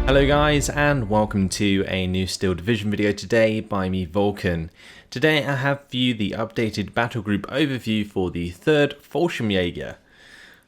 Hello guys, and welcome to a new Steel Division video today by me, Vulcan. Today I have for you the updated battle group overview for the 3rd Fallschirmjäger.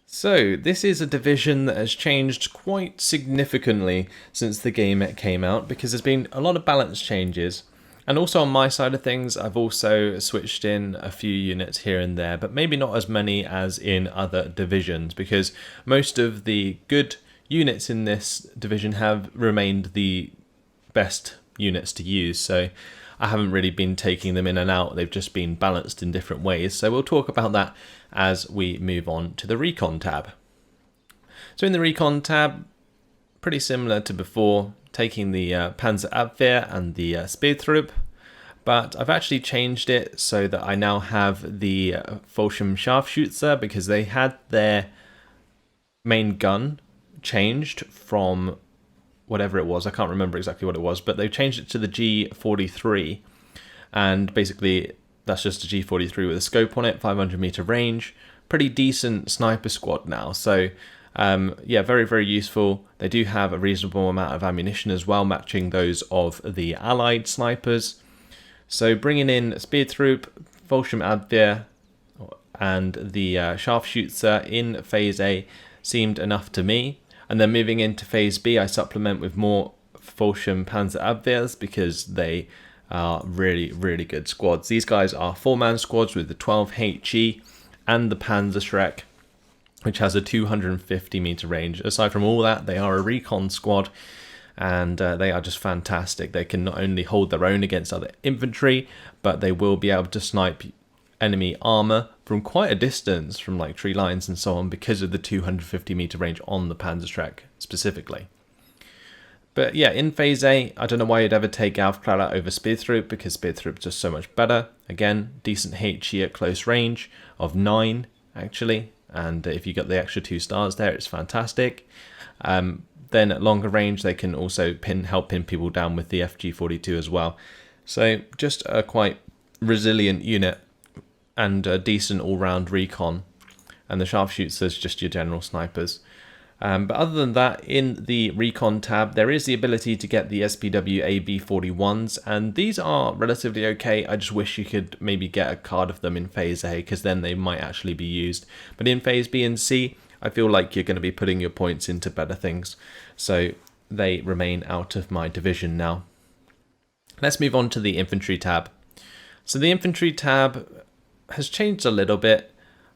So this is a division that has changed quite significantly since the game came out, because there's been a lot of balance changes. And also on my side of things, I've also switched in a few units here and there, but maybe not as many as in other divisions, because most of the good units in this division have remained the best units to use, so I haven't really been taking them in and out. They've just been balanced in different ways, so we'll talk about that as we move on to the Recon tab. So in the Recon tab, pretty similar to before, taking the Panzerabwehr and the Speertrupp, but I've actually changed it so that I now have the Fallschirmjäger, because they had their main gun changed from whatever it was. I can't remember exactly what it was, but they changed it to the G43, and basically that's just a G43 with a scope on it, 500 meter range, pretty decent sniper squad now. So yeah, very useful. They do have a reasonable amount of ammunition as well, matching those of the allied snipers. So bringing in Speertrupp, Fallschirmjäger and the Scharfschütze in phase A seemed enough to me. And then moving into phase B, I supplement with more Fallschirm Panzerabwehrs, because they are really good squads. These guys are 4-man squads with the 12 HE and the Panzerschreck, which has a 250 meter range. Aside from all that, they are a recon squad, and they are just fantastic. They can not only hold their own against other infantry, but they will be able to snipe enemy armor from quite a distance, from like tree lines and so on, because of the 250 meter range on the Panzerschreck specifically. But yeah, in phase A, I don't know why you'd ever take Aufklärer over Speertrupp, because Speertrupp is just so much better. Again, decent HE at close range of 9 actually, and if you got the extra 2 stars there, it's fantastic. Then at longer range, they can also help pin people down with the FG42 as well. So just a quite resilient unit, and a decent all-round recon, and the Scharfschütze just your general snipers. But other than that, in the Recon tab, there is the ability to get the SPW AB41s, and these are relatively okay. I just wish you could maybe get a card of them in phase A, because then they might actually be used. But in phase B and C, I feel like you're going to be putting your points into better things, so they remain out of my division now. Let's move on to the Infantry tab. So the Infantry tab has changed a little bit.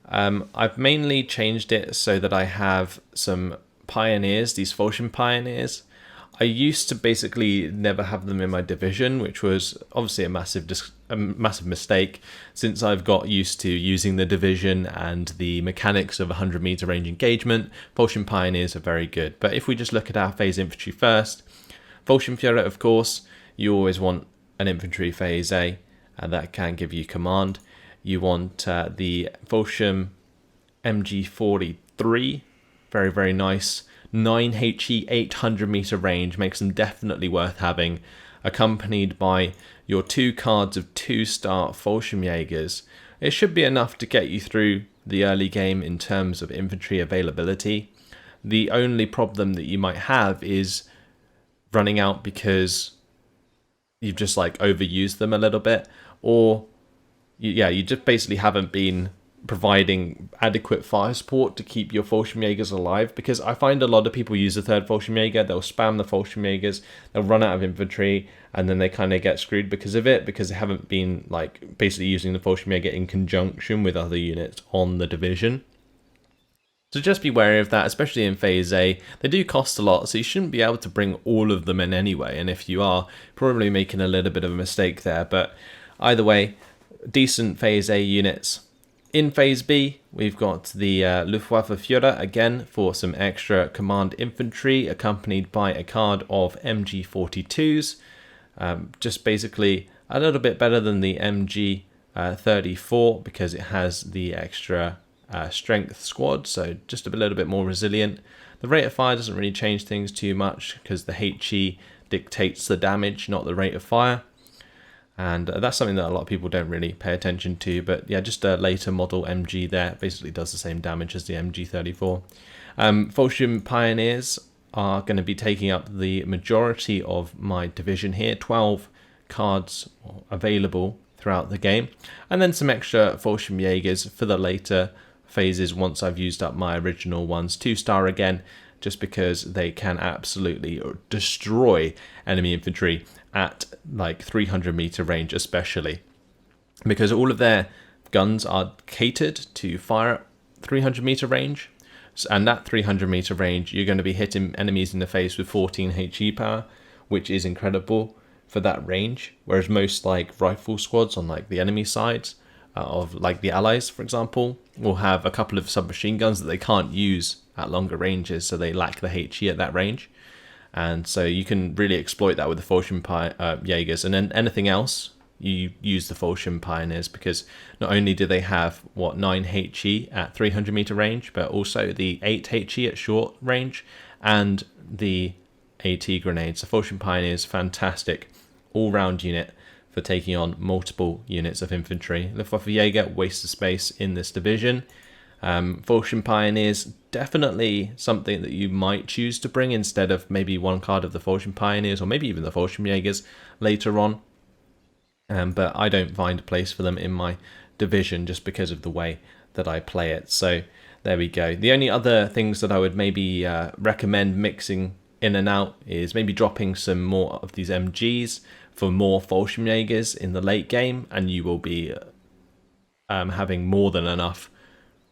I've mainly changed it so that I have some pioneers, these Fallschirm pioneers. I used to basically never have them in my division, which was obviously a massive mistake, since I've got used to using the division and the mechanics of 100 meter range engagement. Fallschirm pioneers are very good. But if we just look at our phase infantry first, Fallschirmjäger, of course, you always want an infantry phase A, and that can give you command. You want the Fallschirm MG43, very nice, 9 HE, 800 meter range, makes them definitely worth having, accompanied by your 2 cards of 2-star Fallschirmjägers. It should be enough to get you through the early game in terms of infantry availability. The only problem that you might have is running out because you've just like overused them a little bit, or yeah, you just basically haven't been providing adequate fire support to keep your Fallschirmjägers alive, because I find a lot of people use the 3rd Fallschirmjäger, they'll spam the Fallschirmjägers, they'll run out of infantry, and then they kind of get screwed because of it, because they haven't been like basically using the Fallschirmjäger in conjunction with other units on the division. So just be wary of that, especially in phase A. They do cost a lot, so you shouldn't be able to bring all of them in anyway, and if you are, probably making a little bit of a mistake there. But either way, decent phase A units. In phase B, we've got the Luftwaffe Führer again for some extra command infantry, accompanied by a card of MG42s. Just basically a little bit better than the MG34, because it has the extra strength squad, so just a little bit more resilient. The rate of fire doesn't really change things too much, because the HE dictates the damage, not the rate of fire. And that's something that a lot of people don't really pay attention to. But yeah, just a later model MG there basically does the same damage as the MG34. Fallschirm Pioneers are going to be taking up the majority of my division here. 12 cards available throughout the game, and then some extra Fallschirmjägers for the later phases once I've used up my original ones. 2-star again, just because they can absolutely destroy enemy infantry at like 300-meter range, especially because all of their guns are catered to fire at 300-meter range. And that 300-meter range, you're going to be hitting enemies in the face with 14 HE power, which is incredible for that range. Whereas most like rifle squads on like the enemy sides of like the allies, for example, will have a couple of submachine guns that they can't use at longer ranges, so they lack the HE at that range. And so you can really exploit that with the Fallschirmjägers. And then anything else, you use the Fallschirm Pioneers, because not only do they have 9 HE at 300-meter range, but also the 8 HE at short range and the AT grenades. The Fallschirm Pioneers, fantastic all-round unit for taking on multiple units of infantry. Luftwaffenjäger, waste of space in this division. Fallschirm Pioneers, definitely something that you might choose to bring instead of maybe one card of the Fallschirm Pioneers, or maybe even the Fallschirmjägers later on. But I don't find a place for them in my division just because of the way that I play it. So there we go. The only other things that I would maybe recommend mixing in and out is maybe dropping some more of these MGs for more Fallschirmjägers in the late game, and you will be having more than enough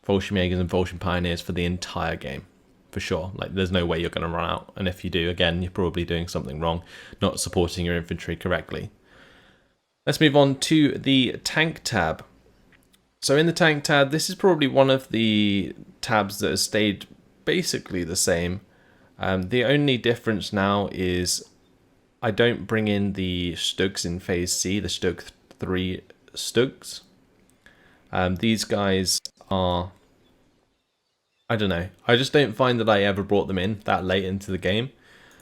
Fallschirmjägers and Fallschirm Pioneers for the entire game, for sure. Like, there's no way you're going to run out, and if you do, again, you're probably doing something wrong, not supporting your infantry correctly. Let's move on to the tank tab. So in the tank tab, this is probably one of the tabs that has stayed basically the same. The only difference now is I don't bring in the Stugs in Phase C, the Stug 3 Stugs. These guys are, I don't know, I just don't find that I ever brought them in that late into the game.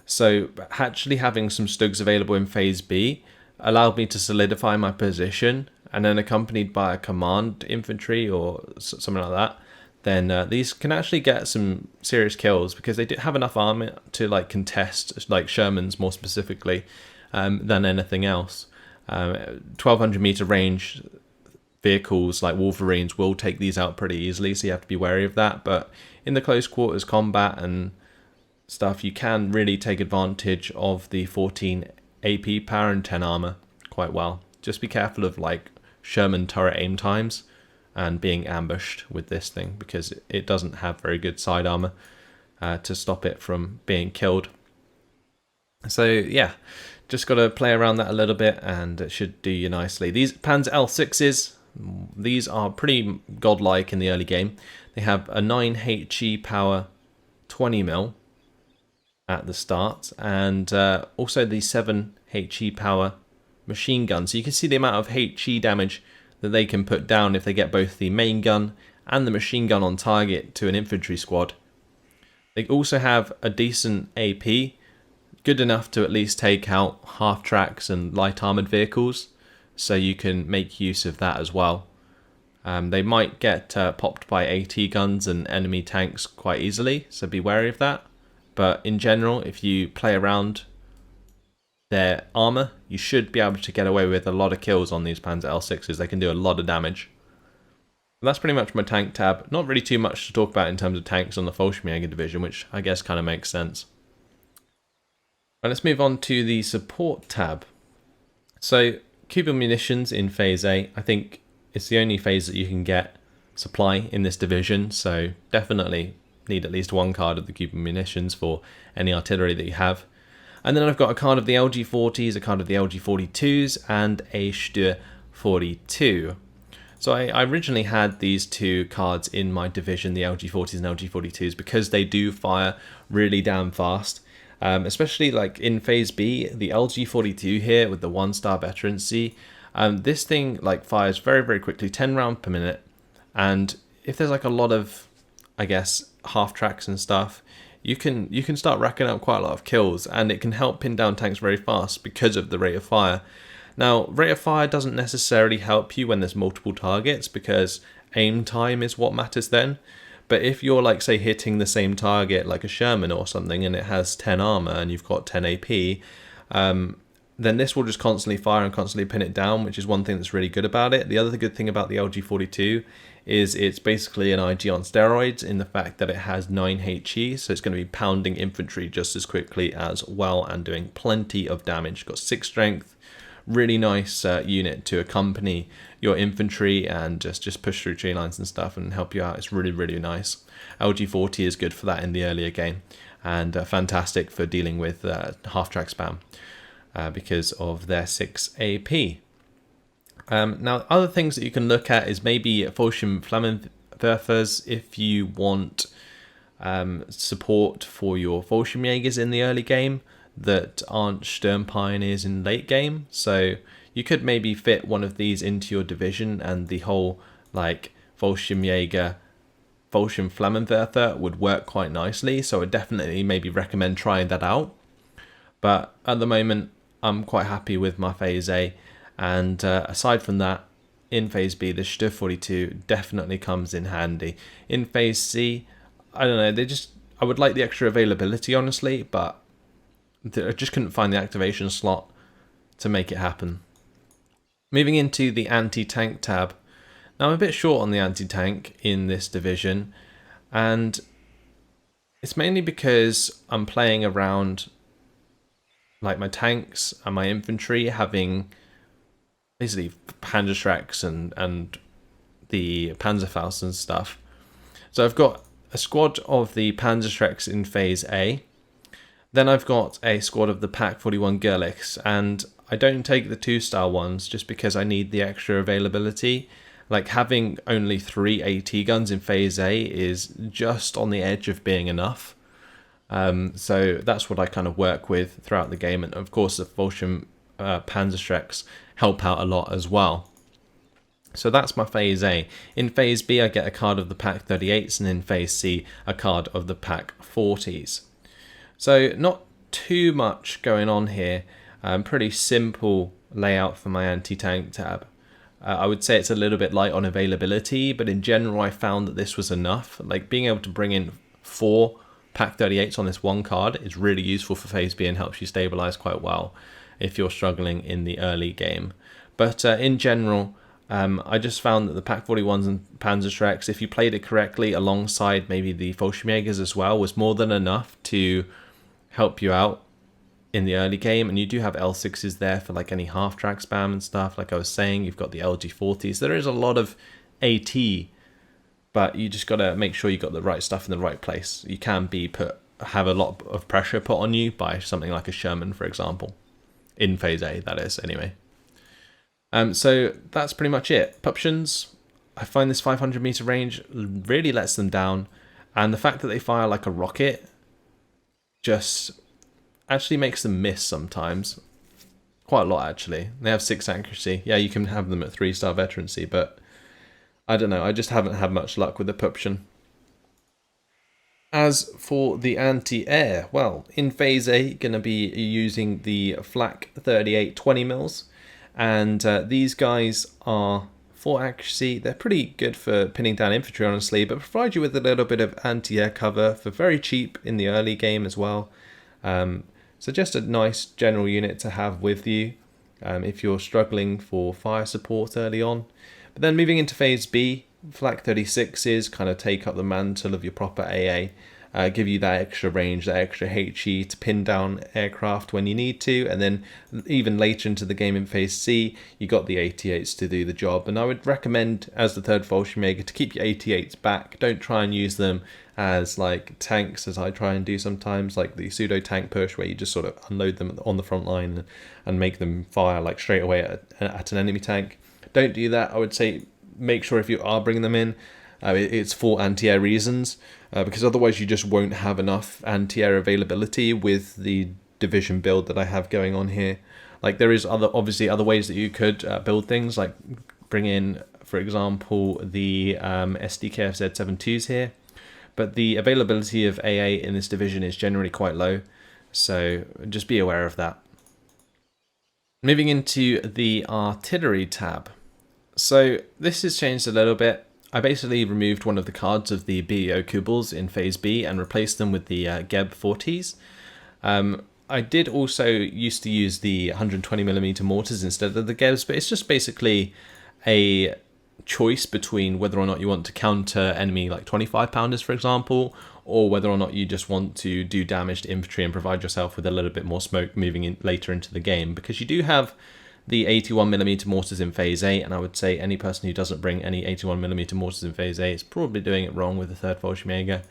So actually having some Stugs available in Phase B allowed me to solidify my position, and then accompanied by a command infantry or something like that, then these can actually get some serious kills, because they do have enough armor to like contest like Shermans more specifically than anything else. 1200 meter range vehicles like Wolverines will take these out pretty easily, so you have to be wary of that. But in the close quarters combat and stuff, you can really take advantage of the 14 AP power and 10 armor quite well. Just be careful of like Sherman turret aim times and being ambushed with this thing, because it doesn't have very good side armor to stop it from being killed. So yeah, just got to play around that a little bit and it should do you nicely. These Panzer L6s, these are pretty godlike in the early game. They have a 9 HE power 20 mil at the start, and also the 7 HE power machine gun. So you can see the amount of HE damage that they can put down if they get both the main gun and the machine gun on target to an infantry squad. They also have a decent AP, good enough to at least take out half tracks and light armored vehicles, so you can make use of that as well. They might get popped by AT guns and enemy tanks quite easily, so be wary of that. But in general, if you play around their armor, you should be able to get away with a lot of kills on these Panzer L6s. They can do a lot of damage. That's pretty much my tank tab. Not really too much to talk about in terms of tanks on the Fallschirmjäger division, which I guess kind of makes sense. Right, let's move on to the support tab. So, Cuban munitions in Phase A, I think it's the only phase that you can get supply in this division, so definitely need at least one card of the Cuban munitions for any artillery that you have. And then I've got a card of the LG40s, a card of the LG42s, and a Stür 42. So I originally had these two cards in my division, the LG40s and LG42s, because they do fire really damn fast. Especially like in Phase B, the LG42 here with the 1-star veterancy. This thing like fires very, very quickly, 10 rounds per minute. And if there's like a lot of, I guess, half tracks and stuff, you can start racking up quite a lot of kills, and it can help pin down tanks very fast because of the rate of fire. Now, rate of fire doesn't necessarily help you when there's multiple targets, because aim time is what matters then. But if you're like, say, hitting the same target like a Sherman or something, and it has 10 armor and you've got 10 AP, then this will just constantly fire and constantly pin it down, which is one thing that's really good about it. The other good thing about the LG42 is it's basically an IG on steroids in the fact that it has 9 HE, so it's going to be pounding infantry just as quickly as well and doing plenty of damage. Got 6 strength, really nice unit to accompany your infantry and just push through tree lines and stuff and help you out. It's really, really nice. LG40 is good for that in the earlier game, and fantastic for dealing with half-track spam because of their 6 AP. Now, other things that you can look at is maybe Fallschirmjäger if you want support for your Fallschirmjägers in the early game that aren't Sturm Pioneers in late game. So you could maybe fit one of these into your division, and the whole like Fallschirmjäger, Fallschirmflammenwerfer would work quite nicely. So I would definitely maybe recommend trying that out. But at the moment, I'm quite happy with my Phase A. And aside from that, in Phase B, the Stuff 42 definitely comes in handy. In Phase C, I don't know, I would like the extra availability, honestly, but I just couldn't find the activation slot to make it happen. Moving into the anti-tank tab. Now, I'm a bit short on the anti-tank in this division, and it's mainly because I'm playing around like my tanks and my infantry having basically Panzerschrecks and the Panzerfaust and stuff. So I've got a squad of the Panzerschrecks in Phase A. Then I've got a squad of the Pak 41 Gerlichs, and I don't take the 2-star ones just because I need the extra availability. Like, having only 3 AT guns in Phase A is just on the edge of being enough. So that's what I kind of work with throughout the game, and of course the Fallschirm Panzerschrecks help out a lot as well. So that's my Phase A. In Phase B, I get a card of the Pak 38s, and in Phase C, a card of the Pak 40s. So not too much going on here. Pretty simple layout for my anti-tank tab. I would say it's a little bit light on availability, but in general, I found that this was enough. Like, being able to bring in 4 Pak 38s on this one card is really useful for Phase B and helps you stabilize quite well if you're struggling in the early game. But in general, I just found that the Pak 41s and Panzerschrecks, if you played it correctly alongside maybe the Fallschirmjägers as well, was more than enough to help you out in the early game. And you do have L6s there for like any half-track spam and stuff. Like I was saying, you've got the LG40s. There is a lot of AT, but you just got to make sure you got the right stuff in the right place. You can have a lot of pressure put on you by something like a Sherman, for example. In Phase A, that is, anyway. So that's pretty much it. Puptions, I find this 500 meter range really lets them down, and the fact that they fire like a rocket just actually makes them miss sometimes. Quite a lot, actually. They have 6 accuracy. Yeah, you can have them at 3-star veterancy, but I don't know. I just haven't had much luck with the Puption. As for the AntiAir, well, in Phase A, going to be using the Flak 38 20mm, and these guys are 4 accuracy. They're pretty good for pinning down infantry, honestly, but provide you with a little bit of anti-air cover for very cheap in the early game as well. So just a nice general unit to have with you if you're struggling for fire support early on. But then moving into Phase B, Flak 36s kind of take up the mantle of your proper AA, give you that extra range, that extra HE to pin down aircraft when you need to, and then even later into the game in Phase C, you got the 88s to do the job. And I would recommend, as the third Fallschirmjäger, to keep your 88s back. Don't try and use them as like tanks, as I try and do sometimes, like the pseudo tank push where you just sort of unload them on the front line and make them fire like straight away at an enemy tank. Don't do that. I would say make sure if you are bringing them in, it's for anti-air reasons, because otherwise you just won't have enough anti-air availability with the division build that I have going on here. Like, there is obviously other ways that you could build things, like bring in, for example, the SDKF Z72s here, but the availability of AA in this division is generally quite low, so just be aware of that. Moving into the artillery tab. So this has changed a little bit. I basically removed one of the cards of the BEO Kubels in Phase B and replaced them with the Geb 40s. I did also used to use the 120mm mortars instead of the Gebs, but it's just basically a choice between whether or not you want to counter enemy like 25-pounders, for example, or whether or not you just want to do damage to infantry and provide yourself with a little bit more smoke moving in later into the game, because you do have the 81mm mortars in Phase A, and I would say any person who doesn't bring any 81mm mortars in Phase A is probably doing it wrong with the third Fallschirmjäger.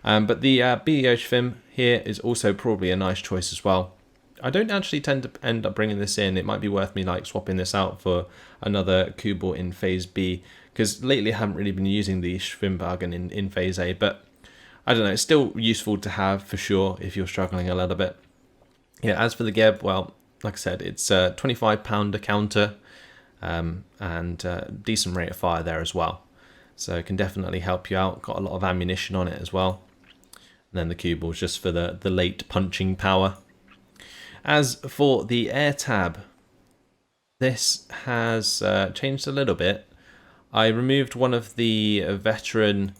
But the BEO Schwimm here is also probably a nice choice as well. I don't actually tend to end up bringing this in. It might be worth me like swapping this out for another Kubel in Phase B, because lately I haven't really been using the Schwimmwagen in Phase A, but I don't know, it's still useful to have for sure if you're struggling a little bit. Yeah, as for the Geb, well, like I said, it's a 25-pounder counter and decent rate of fire there as well. So it can definitely help you out. Got a lot of ammunition on it as well. And then the Kubel's just for the late punching power. As for the air tab, this has changed a little bit. I removed one of the veteran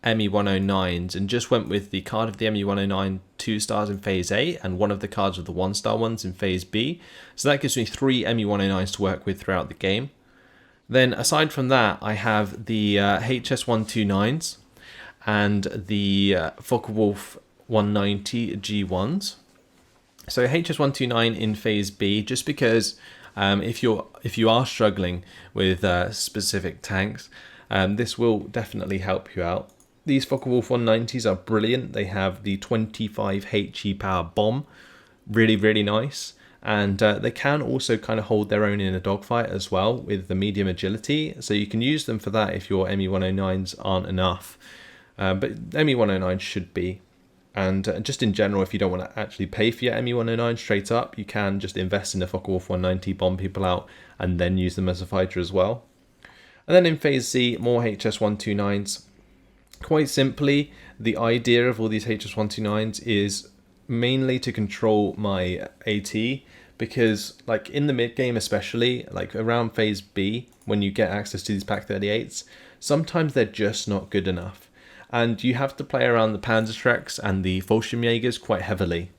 ME109s and just went with the card of the ME109 2 stars in Phase A and one of the cards of the 1-star ones in Phase B. So that gives me 3 ME109s to work with throughout the game. Then aside from that, I have the HS129s and the Focke-Wulf 190 G1s. So HS129 in Phase B, just because if you are struggling with specific tanks, this will definitely help you out. These Focke-Wulf 190s are brilliant. They have the 25 HE power bomb, really, really nice. And they can also kind of hold their own in a dogfight as well with the medium agility. So you can use them for that if your ME109s aren't enough. But ME109 should be. And just in general, if you don't want to actually pay for your ME109 straight up, you can just invest in the Focke-Wulf 190, bomb people out, and then use them as a fighter as well. And then in Phase C, more HS129s. Quite simply, the idea of all these HS129s is mainly to control my AT, because like in the mid game especially, like around Phase B, when you get access to these Pak 38s, sometimes they're just not good enough. And you have to play around the Panzerschrecks and the Fallschirmjägers quite heavily.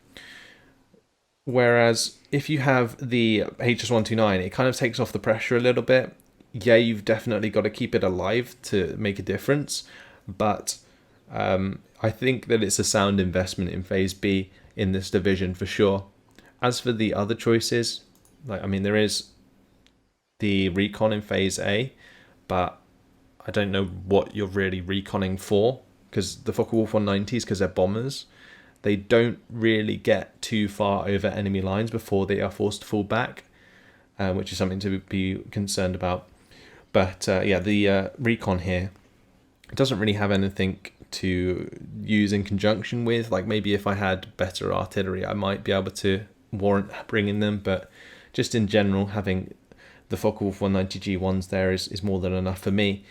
Whereas if you have the HS129, it kind of takes off the pressure a little bit. Yeah, you've definitely got to keep it alive to make a difference, but I think that it's a sound investment in Phase B in this division for sure. As for the other choices, like I mean, there is the recon in Phase A, but I don't know what you're really reconning for, because the Focke-Wulf 190s, because they're bombers, they don't really get too far over enemy lines before they are forced to fall back, which is something to be concerned about. But yeah, the recon here doesn't really have anything to use in conjunction with. Like maybe if I had better artillery, I might be able to warrant bringing them, but just in general, having the Focke-Wulf 190 G1s there is more than enough for me.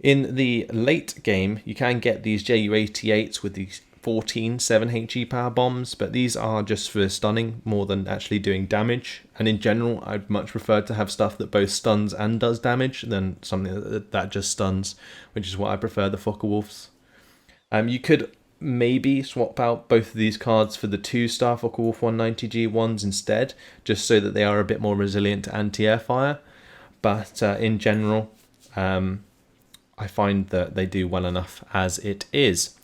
In the late game, you can get these Ju-88s with these 14 7HE power bombs, but these are just for stunning more than actually doing damage. And in general, I'd much prefer to have stuff that both stuns and does damage than something that just stuns, which is what I prefer the Focke-Wulfs. You could maybe swap out both of these cards for the 2-star Focke-Wulf 190 G1s instead, just so that they are a bit more resilient to anti-air fire. But in general, I find that they do well enough as it is.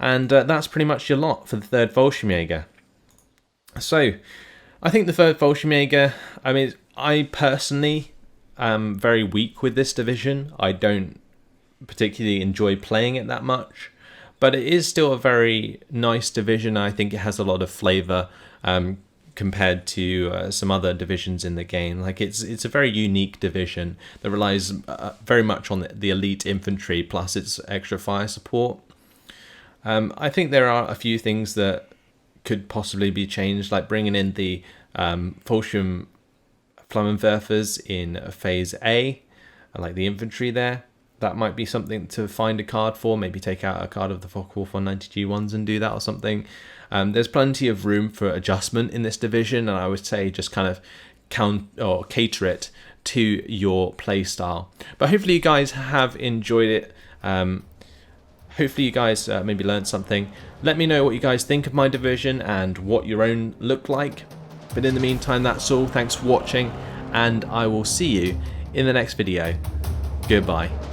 And that's pretty much your lot for the third Fallschirmjäger. So, I think the third Fallschirmjäger, I mean, I personally am very weak with this division. I don't particularly enjoy playing it that much. But it is still a very nice division. I think it has a lot of flavour compared to some other divisions in the game. Like it's a very unique division that relies very much on the elite infantry plus its extra fire support. I think there are a few things that could possibly be changed, like bringing in the Fallschirm Flammenwerfers in Phase A, like the infantry there. That might be something to find a card for. Maybe take out a card of the Focke-Wulf 190 G1s and do that or something. There's plenty of room for adjustment in this division, and I would say just kind of cater it to your playstyle. But hopefully you guys have enjoyed it. Hopefully you guys maybe learned something. Let me know what you guys think of my division and what your own look like. But in the meantime, that's all. Thanks for watching, and I will see you in the next video. Goodbye.